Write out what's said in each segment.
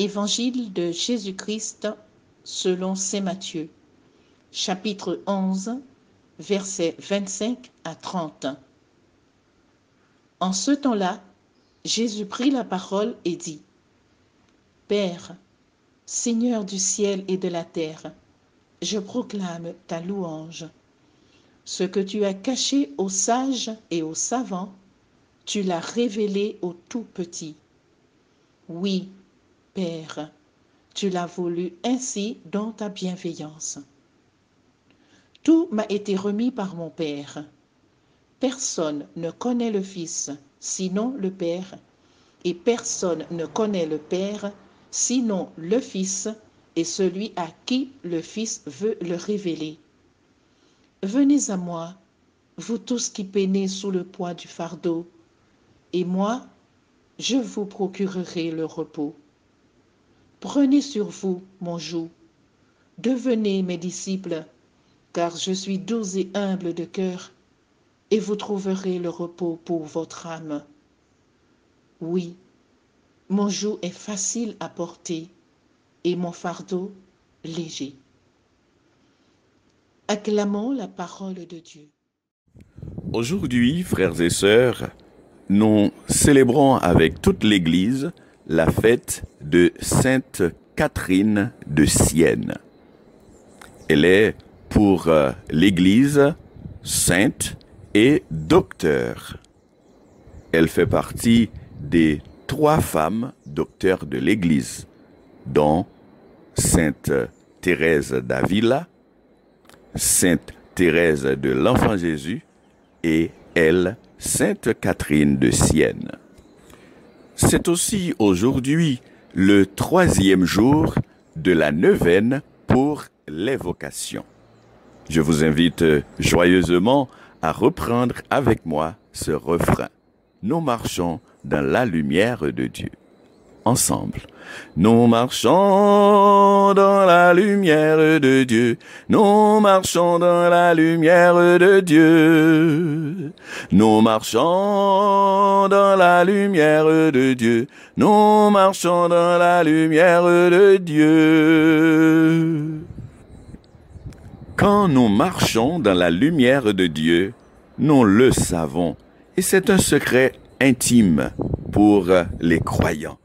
Évangile de Jésus-Christ selon saint Matthieu, chapitre 11, versets 25 à 30. En ce temps-là, Jésus prit la parole et dit : Père, Seigneur du ciel et de la terre, je proclame ta louange. Ce que tu as caché aux sages et aux savants, tu l'as révélé aux tout petits. Oui, Père, tu l'as voulu ainsi dans ta bienveillance. Tout m'a été remis par mon Père. Personne ne connaît le Fils, sinon le Père, et personne ne connaît le Père, sinon le Fils, et celui à qui le Fils veut le révéler. Venez à moi, vous tous qui peinez sous le poids du fardeau, et moi, je vous procurerai le repos. Prenez sur vous mon joug, devenez mes disciples, car je suis doux et humble de cœur, et vous trouverez le repos pour votre âme. Oui, mon joug est facile à porter, et mon fardeau léger. Acclamons la parole de Dieu. Aujourd'hui, frères et sœurs, nous célébrons avec toute l'Église la fête de Sainte Catherine de Sienne. Elle est pour l'Église sainte et docteur. Elle fait partie des 3 femmes docteurs de l'Église, dont Sainte Thérèse d'Avila, Sainte Thérèse de l'Enfant Jésus et elle, Sainte Catherine de Sienne. C'est aussi aujourd'hui le 3e jour de la neuvaine pour l'évocation. Je vous invite joyeusement à reprendre avec moi ce refrain. Nous marchons dans la lumière de Dieu. Ensemble. Nous marchons dans la lumière de Dieu. Nous marchons dans la lumière de Dieu. Nous marchons dans la lumière de Dieu. Nous marchons dans la lumière de Dieu. Quand nous marchons dans la lumière de Dieu, nous le savons. Et c'est un secret intime pour les croyants.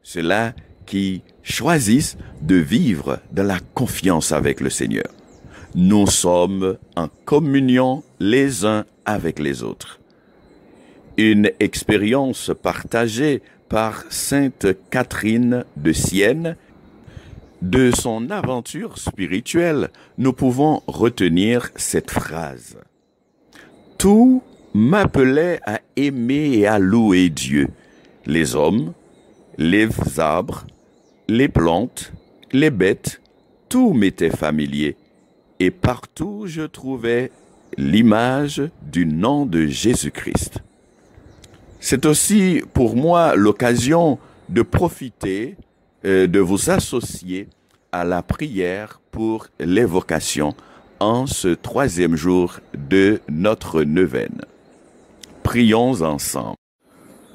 Ceux-là qui choisissent de vivre dans la confiance avec le Seigneur. Nous sommes en communion les uns avec les autres. Une expérience partagée par Sainte Catherine de Sienne. De son aventure spirituelle, nous pouvons retenir cette phrase. Tout m'appelait à aimer et à louer Dieu, les hommes, les arbres, les plantes, les bêtes, tout m'était familier, et partout je trouvais l'image du nom de Jésus-Christ. C'est aussi pour moi l'occasion de profiter, de vous associer à la prière pour l'évocation en ce 3e jour de notre neuvaine. Prions ensemble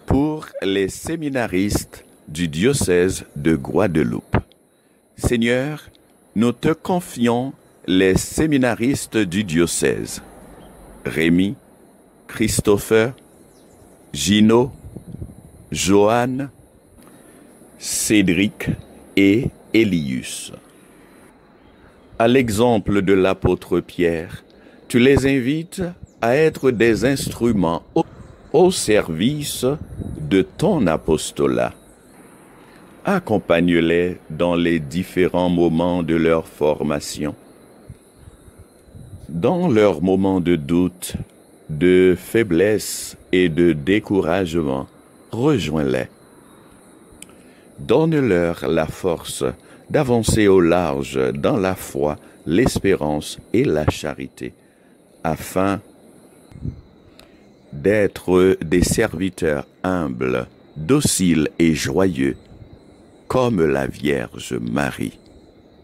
pour les séminaristes du diocèse de Guadeloupe. Seigneur, nous te confions les séminaristes du diocèse. Rémi, Christopher, Gino, Joanne, Cédric et Elius. À l'exemple de l'apôtre Pierre, tu les invites à être des instruments au service de ton apostolat. Accompagne-les dans les différents moments de leur formation. Dans leurs moments de doute, de faiblesse et de découragement, rejoins-les. Donne-leur la force d'avancer au large dans la foi, l'espérance et la charité, afin d'être des serviteurs humbles, dociles et joyeux, comme la Vierge Marie.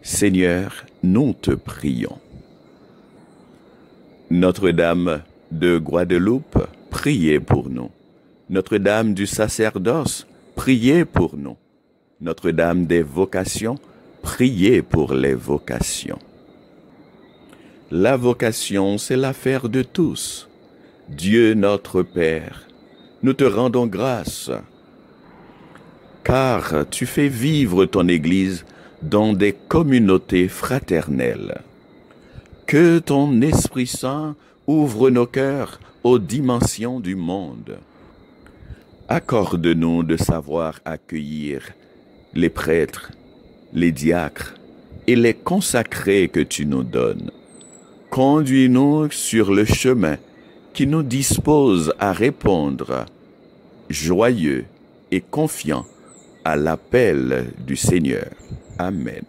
Seigneur, nous te prions. Notre-Dame de Guadeloupe, priez pour nous. Notre-Dame du sacerdoce, priez pour nous. Notre-Dame des vocations, priez pour les vocations. La vocation, c'est l'affaire de tous. Dieu notre Père, nous te rendons grâce, car tu fais vivre ton Église dans des communautés fraternelles. Que ton Esprit Saint ouvre nos cœurs aux dimensions du monde. Accorde-nous de savoir accueillir les prêtres, les diacres et les consacrés que tu nous donnes. Conduis-nous sur le chemin qui nous dispose à répondre, joyeux et confiants, à l'appel du Seigneur. Amen.